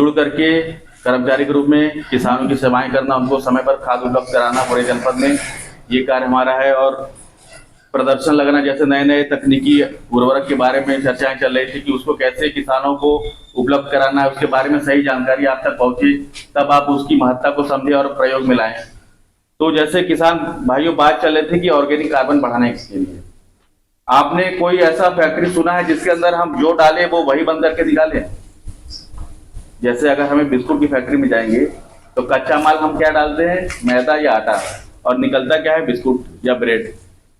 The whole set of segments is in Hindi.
जुड़ करके कर्मचारी के रूप में किसानों की सेवाएं करना, उनको समय पर खाद उपलब्ध कराना पूरे जनपद में, ये कार्य हमारा है। और प्रदर्शन लगाना, जैसे नए नए तकनीकी उर्वरक के बारे में चर्चाएं चल रही थी कि उसको कैसे किसानों को उपलब्ध कराना है, उसके बारे में सही जानकारी आप तक पहुंचे, तब आप उसकी महत्ता को समझे और प्रयोग में लाएं। तो जैसे किसान भाइयों बात चल रही थी कि ऑर्गेनिक कार्बन बढ़ाने के लिए आपने कोई ऐसा फैक्ट्री सुना है जिसके अंदर हम जो डालें वो वही बंद करके निकालें? जैसे अगर हमें बिस्कुट की फैक्ट्री में जाएंगे तो कच्चा माल हम क्या डालते हैं, मैदा या आटा, और निकलता क्या है, बिस्कुट या ब्रेड।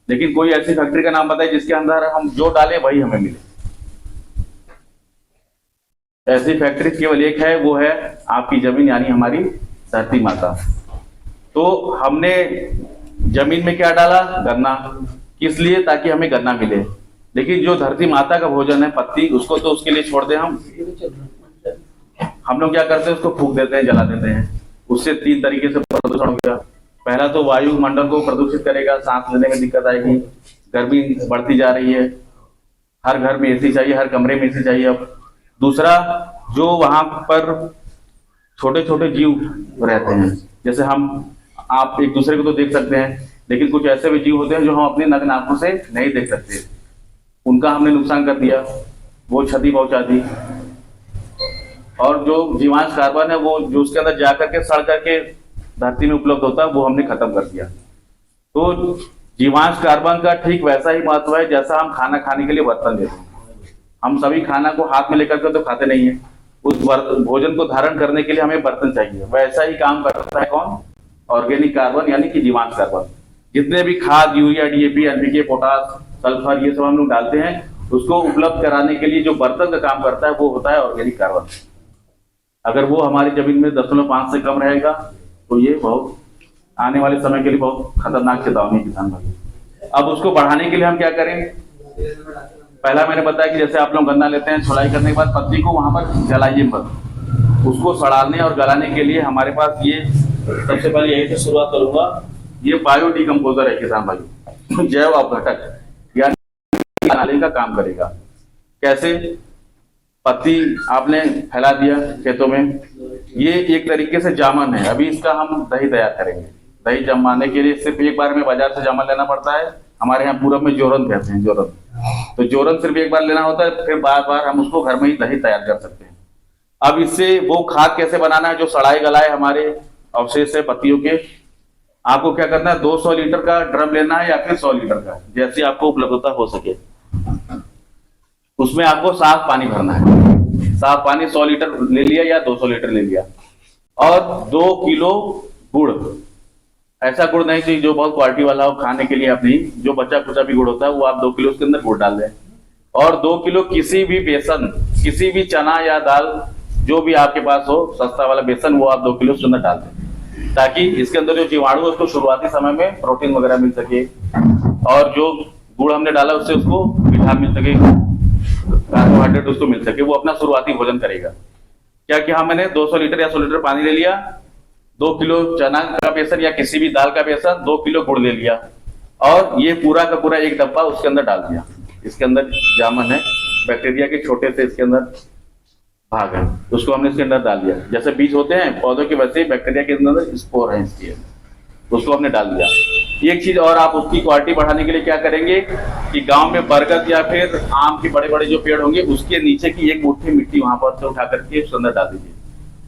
लेकिन कोई ऐसी फैक्ट्री का नाम बताइए जिसके अंदर हम जो डालें वही हमें मिले। ऐसी फैक्ट्री केवल एक है, वो है आपकी जमीन, यानी हमारी धरती माता। तो हमने जमीन में क्या डाला, गन्ना। किस लिए? ताकि हमें गन्ना मिले। लेकिन जो धरती माता का भोजन है, पत्ती, उसको तो उसके लिए छोड़ दें हम लोग क्या करते हैं, उसको फूंक देते हैं, जला देते हैं। उससे 3 तरीके से प्रदूषण हो गया। पहला तो वायुमंडल को प्रदूषित करेगा, सांस लेने में दिक्कत आएगी, गर्मी बढ़ती जा रही है, हर घर में एसी चाहिए, हर कमरे में एसी चाहिए। अब दूसरा, जो वहां पर छोटे छोटे जीव रहते हैं, जैसे आप एक दूसरे को तो देख सकते हैं, लेकिन कुछ ऐसे भी जीव होते हैं जो हम अपनी नग्न आंखों से नहीं देख सकते। उनका हमने नुकसान कर दिया, वो क्षति पहुंचा दी। और जो जीवांश कार्बन है, वो जो उसके अंदर जाकर के सड़ करके धरती में उपलब्ध होता है, वो हमने खत्म कर दिया। तो जीवांश कार्बन का ठीक वैसा ही महत्व है जैसा हम खाना खाने के लिए बर्तन लेते हैं। हम सभी खाना को हाथ में लेकर के तो खाते नहीं है, उस भोजन को धारण करने के लिए हमें बर्तन चाहिए। वैसा ही काम करता है कौन? ऑर्गेनिक कार्बन, यानी कि जीवांश कार्बन। जितने भी खाद, urea, DAP, NPK, potash, sulphur, ये सब हम लोग डालते हैं, उसको उपलब्ध कराने के लिए जो बर्तन का काम करता है वो होता है ऑर्गेनिक कार्बन। अगर वो हमारी जमीन में 0.5 से कम रहेगा तो ये बहुत आने वाले समय के लिए बहुत खतरनाक चेतावनी है किसान भाई। अब उसको बढ़ाने के लिए हम क्या करें? पहला मैंने बताया कि जैसे आप लोग गन्ना लेते हैं, छुड़ाई करने के बाद पत्ती को वहां पर जलाइए मत। उसको सड़ाने और गलाने के लिए हमारे पास ये, सबसे पहले यही से शुरुआत करूंगा, ये बायो डिकम्पोजर है किसान भाई, जैव अपघटक, यानी नाले का काम करेगा। कैसे? पत्ती आपने फैला दिया खेतों में, ये एक तरीके से जामन है। अभी इसका हम दही तैयार करेंगे। दही जमाने के लिए सिर्फ एक बार में बाजार से जामन लेना पड़ता है। हमारे यहाँ पूरब में जोरन कहते हैं, जोरन। तो जोरन सिर्फ एक बार लेना होता है, फिर बार बार हम उसको घर में ही दही तैयार कर सकते हैं। अब इससे वो खाद कैसे बनाना है जो सड़ाए गलाए हमारे अवशेष है पत्तियों के। आपको क्या करना है, 200 लीटर का ड्रम लेना है या फिर 100 लीटर का, जैसे आपको उपलब्धता हो सके। उसमें आपको साफ पानी भरना है। साफ पानी 100 लीटर ले लिया या 200 लीटर ले लिया, और 2 किलो गुड़। ऐसा गुड़ नहीं चाहिए जो बहुत क्वालिटी वाला हो खाने के लिए, अपनी जो बचा कुचा भी गुड़ होता है वो आप 2 किलो उसके अंदर गुड़ डाल दें। और 2 किलो किसी भी बेसन, किसी भी चना या दाल, जो भी आपके पास हो सस्ता वाला बेसन, वो आप 2 किलो उसके अंदर डाल दें, ताकि इसके अंदर जो जीवाणु है उसको शुरुआती समय में प्रोटीन वगैरह मिल सके, और जो गुड़ हमने डाला उससे उसको विटामिन मिल सके, कार्बोहाइड्रेट उसको मिल सके, वो अपना शुरुआती भोजन करेगा। क्या किया मैंने, 200 लीटर या 100 लीटर पानी ले लिया, 2 किलो चना का बेसन या किसी भी दाल का बेसन, 2 किलो गुड़ ले लिया, और ये पूरा का पूरा एक डब्बा उसके अंदर डाल दिया। इसके अंदर जामन है, बैक्टीरिया के छोटे से इसके अंदर भाग है, उसको हमने इसके अंदर डाल दिया। जैसे बीज होते हैं पौधों के, वैसे बैक्टीरिया के अंदर स्पोर है इसके, उसको हमने डाल दिया। एक चीज और, आप उसकी क्वालिटी बढ़ाने के लिए क्या करेंगे कि गांव में बरगद या फिर आम के बड़े बड़े जो पेड़ होंगे उसके नीचे की एक मुट्ठी मिट्टी वहां पर से उठा करके उसके अंदर डाल दीजिए।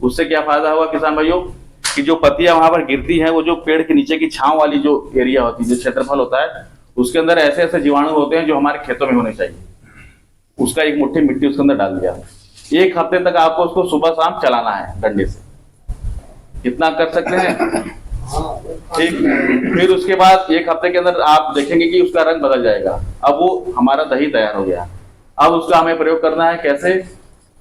उससे क्या फायदा होगा किसान भाइयों, कि जो पत्तियां वहां पर गिरती हैं, वो जो पेड़ के नीचे की छांव वाली जो एरिया होती है, जो क्षेत्रफल होता है, उसके अंदर ऐसे ऐसे जीवाणु होते हैं जो हमारे खेतों में होने चाहिए। उसका एक मुट्ठी मिट्टी उसके अंदर डाल दिया। 1 हफ्ते तक आपको उसको सुबह शाम चलाना है डंडे से, इतना कर सकते हैं, ठीक। फिर उसके बाद 1 हफ्ते के अंदर आप देखेंगे कि उसका रंग बदल जाएगा। अब वो हमारा दही तैयार हो गया। अब उसका हमें प्रयोग करना है कैसे?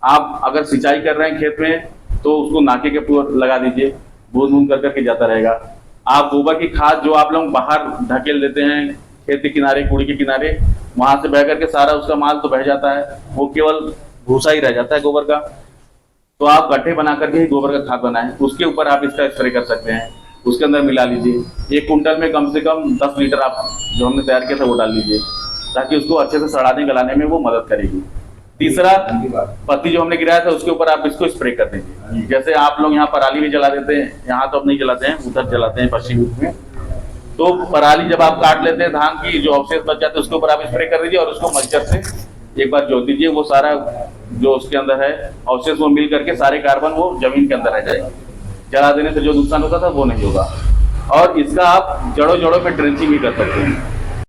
आप अगर सिंचाई कर रहे हैं खेत में तो उसको नाके के ऊपर लगा दीजिए, बूंद बूंद कर करके जाता रहेगा। आप गोबर की खाद जो आप लोग बाहर ढकेल देते हैं खेत के किनारे, कूड़ी के किनारे, वहां से बह करके सारा उसका माल तो बह जाता है, वो केवल भूसा ही रह जाता है गोबर का। तो आप गड्ढे बना करके ही गोबर का खाद बनाएं, उसके ऊपर आप इसका स्प्रे कर सकते हैं, उसके अंदर मिला लीजिए। 1 कुंटल में कम से कम 10 लीटर आप जो हमने तैयार किया था वो डाल लीजिए, ताकि उसको अच्छे से सड़ाने गलाने में वो मदद करेगी। तीसरा, पत्ती जो हमने गिराया था उसके ऊपर आप इसको स्प्रे कर दीजिए। जैसे आप लोग यहाँ पराली भी जला देते हैं, यहाँ तो अब नहीं जलाते हैं, उधर जलाते हैं पश्चिम में। तो पराली जब आप काट लेते हैं धान की, जो अवशेष बच जाते हैं उसके ऊपर आप स्प्रे कर दीजिए और उसको मच्छर से एक बार जोत दीजिए। वो सारा जो उसके अंदर है अवशेष वो मिल करके सारे कार्बन वो जमीन के अंदर रह जाएगा। जला देने से जो नुकसान होता था वो नहीं होगा। और इसका आप जड़ों जड़ों पे ड्रेंचिंग भी कर सकते हैं।